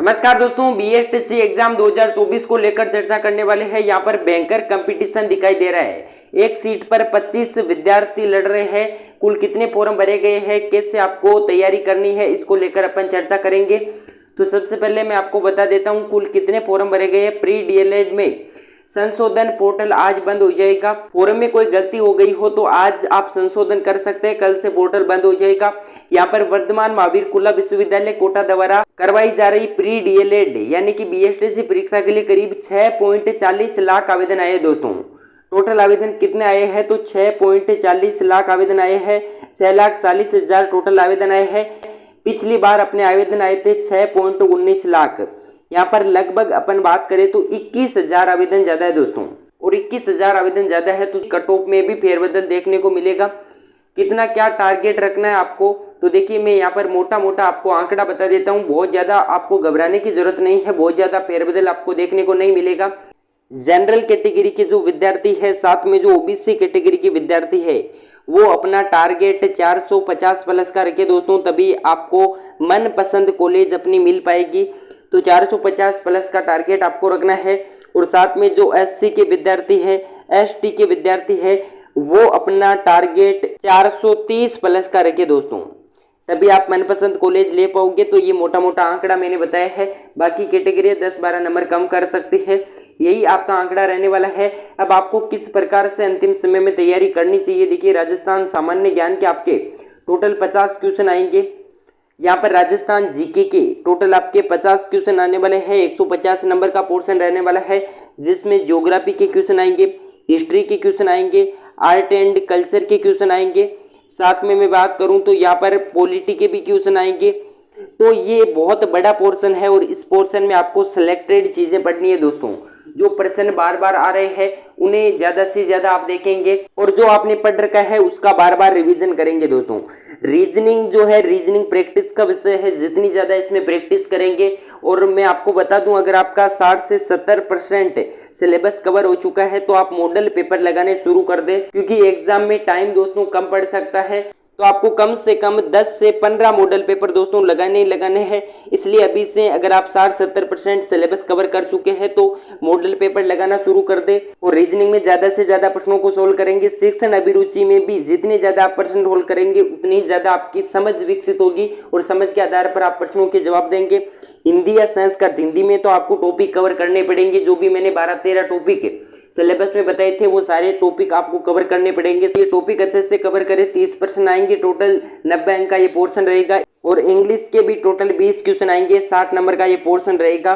नमस्कार दोस्तों, BSTC exam 2024 को लेकर चर्चा करने वाले हैं। यहाँ पर बैंकर कंपटीशन दिखाई दे रहा है। एक सीट पर 25 विद्यार्थी लड़ रहे हैं। कुल कितने फॉर्म भरे गए हैं, कैसे आपको तैयारी करनी है, इसको लेकर अपन चर्चा करेंगे। तो सबसे पहले मैं आपको बता देता हूँ कुल कितने फॉर्म भरे गए हैं। प्री डीएलएड में संशोधन पोर्टल आज बंद हो जाएगा। फॉर्म में कोई गलती हो गई हो तो आज आप संशोधन कर सकते हैं, कल से पोर्टल बंद हो जाएगा। यहाँ पर वर्धमान महावीर खुला विश्वविद्यालय कोटा द्वारा करवाई जा रही प्री डीएलएड यानी कि बीएसटीसी परीक्षा के लिए करीब 6.40 लाख आवेदन आए दोस्तों। टोटल आवेदन कितने आए हैं तो 6.40 लाख आवेदन आए हैं। 6,40,000 टोटल आवेदन आए हैं। पिछली बार अपने आवेदन आए थे 6.19 लाख। यहाँ पर लगभग अपन बात करें तो 21,000 आवेदन ज्यादा है दोस्तों, और 21,000 आवेदन ज्यादा है तो कट ऑफ में भी फेरबदल देखने को मिलेगा। कितना क्या टारगेट रखना है आपको, तो देखिए मैं यहाँ पर मोटा मोटा आपको आंकड़ा बता देता हूँ। बहुत ज़्यादा आपको घबराने की जरूरत नहीं है, बहुत ज़्यादा फेरबदल आपको देखने को नहीं मिलेगा। जनरल कैटेगरी के जो विद्यार्थी है, साथ में जो ओबीसी कैटेगरी के विद्यार्थी है, वो अपना टारगेट 450 प्लस का रखे दोस्तों, तभी आपको मनपसंद कॉलेज अपनी मिल पाएगी। तो 450 प्लस का टारगेट आपको रखना है। और साथ में जो एससी के विद्यार्थी है, एसटी के विद्यार्थी है, वो अपना टारगेट 430 प्लस का रखे दोस्तों, तभी आप मनपसंद कॉलेज ले पाओगे। तो ये मोटा मोटा आंकड़ा मैंने बताया है। बाकी कैटेगरी 10-12 नंबर कम कर सकती है, यही आपका आंकड़ा रहने वाला है। अब आपको किस प्रकार से अंतिम समय में तैयारी करनी चाहिए, देखिए राजस्थान सामान्य ज्ञान के आपके टोटल 50 क्वेश्चन आएंगे। यहाँ पर राजस्थान जीके के टोटल आपके 50 क्वेश्चन आने वाले हैं। 150 नंबर का पोर्शन रहने वाला है, जिसमें ज्योग्राफी के क्वेश्चन आएंगे, हिस्ट्री के क्वेश्चन आएंगे, आर्ट एंड कल्चर के क्वेश्चन आएंगे। साथ में मैं बात करूं तो यहाँ पर पॉलिटी के भी क्वेश्चन आएंगे। तो ये बहुत बड़ा पोर्शन है, और इस पोर्शन में आपको सिलेक्टेड चीजें पढ़नी है दोस्तों। जो प्रश्न बार बार आ रहे हैं उन्हें ज्यादा से ज्यादा आप देखेंगे, और जो आपने पढ़ रखा है उसका बार बार रिवीजन करेंगे दोस्तों। रीजनिंग जो है, रीजनिंग प्रैक्टिस का विषय है, जितनी ज्यादा इसमें प्रैक्टिस करेंगे। और मैं आपको बता दूं, अगर आपका 60 से 70% सिलेबस कवर हो चुका है तो आप मॉडल पेपर लगाने शुरू कर दें, क्योंकि एग्जाम में टाइम दोस्तों कम पड़ सकता है। तो आपको कम से कम 10 से 15 मॉडल पेपर दोस्तों लगाने हैं। इसलिए अभी से अगर आप 60-70% सिलेबस कवर कर चुके हैं तो मॉडल पेपर लगाना शुरू कर दे। और रीजनिंग में ज्यादा से ज्यादा प्रश्नों को सोल्व करेंगे। शिक्षण अभिरुचि में भी जितने ज्यादा आप प्रश्न सोल्व करेंगे उतनी ज्यादा आपकी समझ विकसित होगी, और समझ के आधार पर आप प्रश्नों के जवाब देंगे। हिंदी या संस्कृत, हिंदी में तो आपको टॉपिक कवर करने पड़ेंगे। जो भी मैंने 12-13 टॉपिक सिलेबस में बताए थे वो सारे टॉपिक आपको कवर करने पड़ेंगे। ये टॉपिक अच्छे से कवर करें, 30% आएंगे। टोटल 90 अंक का ये पोर्शन रहेगा। और इंग्लिश के भी टोटल 20 क्वेश्चन आएंगे, 60 नंबर का ये पोर्शन रहेगा।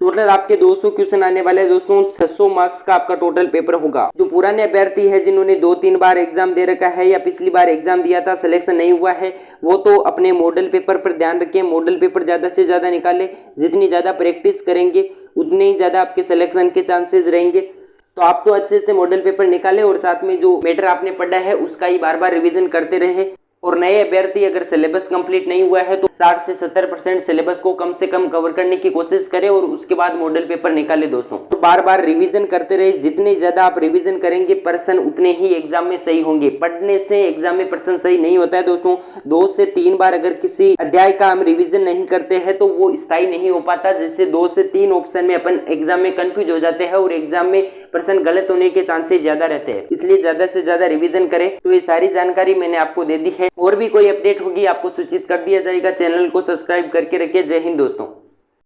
टोटल आपके 200 क्वेश्चन आने वाले हैं दोस्तों। 600 मार्क्स का आपका टोटल पेपर होगा। जो पुराने अभ्यर्थी है, जिन्होंने 2-3 बार एग्जाम दे रखा है या पिछली बार एग्जाम दिया था, सिलेक्शन नहीं हुआ है, वो तो अपने मॉडल पेपर पर ध्यान रखें। मॉडल पेपर ज्यादा से ज्यादा निकालें। जितनी ज्यादा प्रैक्टिस करेंगे उतने ही ज्यादा आपके सिलेक्शन के चांसेस रहेंगे। तो आप तो अच्छे से मॉडल पेपर निकालें, और साथ में जो मैटर आपने पढ़ा है उसका ही बार बार रिवीजन करते रहे। और नए अभ्यर्थी अगर सिलेबस कंप्लीट नहीं हुआ है तो 60 से 70% सिलेबस को कम से कम कवर करने की कोशिश करें, और उसके बाद मॉडल पेपर निकाले दोस्तों। तो बार बार रिवीजन करते रहे। जितने ज्यादा आप रिवीजन करेंगे प्रश्न उतने ही एग्जाम में सही होंगे। पढ़ने से एग्जाम में प्रश्न सही नहीं होता है दोस्तों। 2 से 3 बार अगर किसी अध्याय का हम रिविजन नहीं करते हैं तो वो स्थायी नहीं हो पाता, जिससे 2 से 3 ऑप्शन में अपन एग्जाम में कंफ्यूज हो जाते हैं, और एग्जाम में प्रश्न गलत होने के चांसेस ज्यादा रहते हैं। इसलिए ज्यादा से ज्यादा रिवीजन करें। तो ये सारी जानकारी मैंने आपको दे दी है। और भी कोई अपडेट होगी आपको सूचित कर दिया जाएगा। चैनल को सब्सक्राइब करके रखिए। जय हिंद दोस्तों।